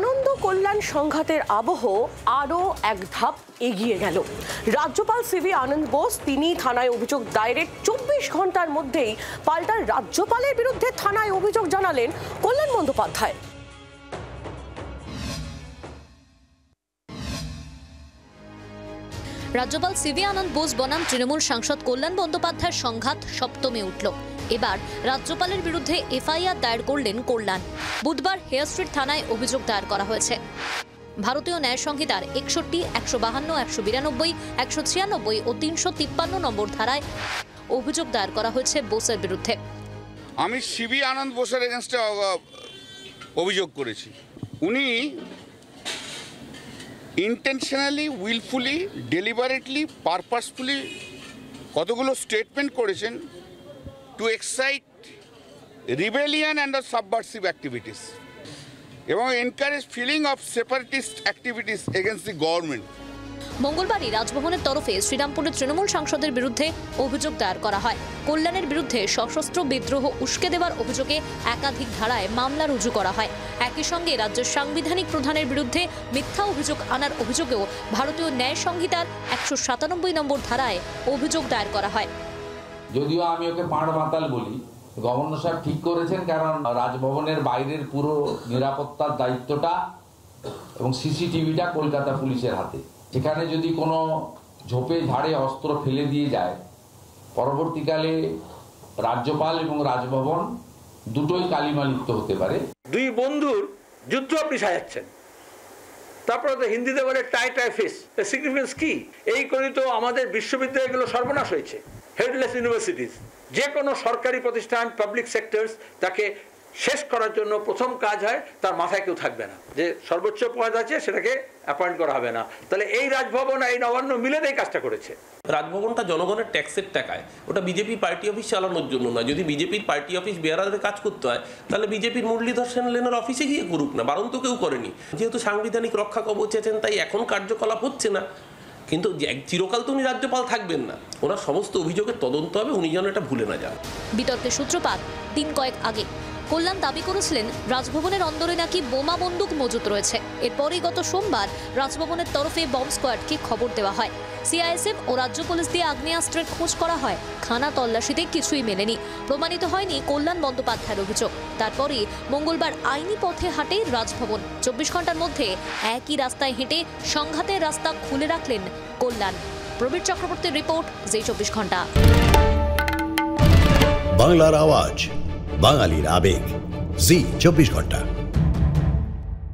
আনন্দ কল্যাণ সংঘাতের আবহ আরও এক ধাপ এগিয়ে গেল। রাজ্যপাল সিভি আনন্দ বোস তিনি থানায় অভিযোগ দায়েরের 24 ঘন্টার মধ্যেই পাল্টা রাজ্যপালের বিরুদ্ধে থানায় অভিযোগ জানালেন কল্যাণ বন্দ্যোপাধ্যায়। রাজ্যপাল সিভি আনন্দ বোস বনাম তৃণমূল সাংসদ কল্যাণ বন্দ্যোপাধ্যায়ের সংঘাত সপ্তমে উঠল। এবার রাজ্যপালের বিরুদ্ধে এফআইআর দায়ের করলেন কল্যাণ। বুধবার হেয়ার স্ট্রিট থানায় অভিযোগ দায়ের করা হয়েছে। ভারতীয় ন্যায় সংহিতার 61, 152, 192, 196 ও 353 নম্বর ধারায় অভিযোগ দায়ের করা হয়েছে বোসের বিরুদ্ধে। আমি সিভি আনন্দ বোসের এগেনস্টে অভিযোগ করেছি। উনি ইন্টেনশনালি, উইলফুলি, ডেলিবারেটলি, পারপাসফুলি কতগুলো স্টেটমেন্ট করেছেন to excite rebellion and subversive activities এবং encourage feeling of separatist activities against the government. মঙ্গলবারই রাজভবনের তরফে শ্রীরামপুরের তৃণমূল সাংসদের বিরুদ্ধে অভিযোগ দায়ের করা হয়। কল্যাণের বিরুদ্ধে সশস্ত্র বিদ্রোহ উস্কে দেওয়ার অভিযোগে একাধিক ধারায় মামলা রুজু করা হয়। একই সঙ্গে রাজ্যের সাংবিধানিক প্রধানের বিরুদ্ধে মিথ্যা অভিযোগ আনার অভিযোগেও ভারতীয় ন্যায় সংহিতার 197 নম্বর ধারায় অভিযোগ দায়ের করা হয়। যদিও আমি ওকে পাঁড় মাতাল বলি, গভর্নর সাহেব ঠিক করেছেন, কারণ রাজভবনের বাইরের পুরো নিরাপত্তার দায়িত্বটা এবং সিসিটিভিটা কলকাতা পুলিশের হাতে। সেখানে যদি কোনো ঝোপে ঝাড়ে অস্ত্র ফেলে দিয়ে যায়, পরবর্তীকালে রাজ্যপাল এবং রাজভবন দুটোই কালিমালিপ্ত হতে পারে। দুই বন্ধুর যুদ্ধ আপনি সাজাচ্ছেন, তারপরে তো হিন্দিতে বলে টাই টাই ফেস, সিগনিফিকেন্স কি? এই করে তো আমাদের বিশ্ববিদ্যালয়গুলো সর্বনাশ হয়েছে। হেডলেস ইউনিভার্সিটিস, যে কোনো সরকারি প্রতিষ্ঠান, পাবলিক সেক্টরস, তাকে শেষ করার জন্য প্রথম কাজ হয় তার মাথায় কেউ থাকবে না, যে সর্বোচ্চ পদ আছে সেটাকে অ্যাপয়েন্ট করা হবে না। তাহলে এই রাজভবন এই নবান্ন মিলে এই কাজটা করেছে। রাজভবনটা জনগণের ট্যাক্সের টাকায়, ওটা বিজেপি পার্টি অফিস চালানোর জন্য না। যদি বিজেপির পার্টি অফিস বেয়ারারে কাজ করতে হয় তাহলে বিজেপির মুরলীধর সেন লেনের অফিসে গিয়ে করুক না, বারণ তো কেউ করেনি। যেহেতু সাংবিধানিক রক্ষা কবচ আছেন তাই এখন কার্যকলাপ হচ্ছে না, কিন্তু চিরকাল তো উনি রাজ্যপাল থাকবেন না। ওনার সমস্ত অভিযোগের তদন্ত হবে, উনি যেন এটা ভুলে না যান। বিতর্কের সূত্রপাত দিন কয়েক আগে। কল্যাণ দাবি করেছিলেন রাজভবনের অন্দরে নাকি বোমা বন্দুক মজুত রয়েছে। এরপরই গত সোমবার রাজভবনের তরফে বম্ব স্কোয়াডকে খবর দেওয়া হয়। সিআইএসএফ ও রাজ্য পুলিশ দিয়ে আগ্নেয়াস্ত্রের খোঁজ করা হয়। খানা তল্লাশিতে কিছুই মেলেনি, প্রমাণিত হয়নি কল্যাণ বন্দ্যোপাধ্যায়ের অভিযোগ। তারপরই মঙ্গলবার আইনি পথে হাঁটে রাজভবন। 24 ঘন্টার মধ্যে একই রাস্তায় হেঁটে সংঘাতের রাস্তা খুলে রাখলেন কল্যাণ। প্রবীর চক্রবর্তীর রিপোর্ট, জি 24 ঘন্টা। বাংলার আওয়াজ, বাঙালির আবেগ, জি 24 ঘন্টা।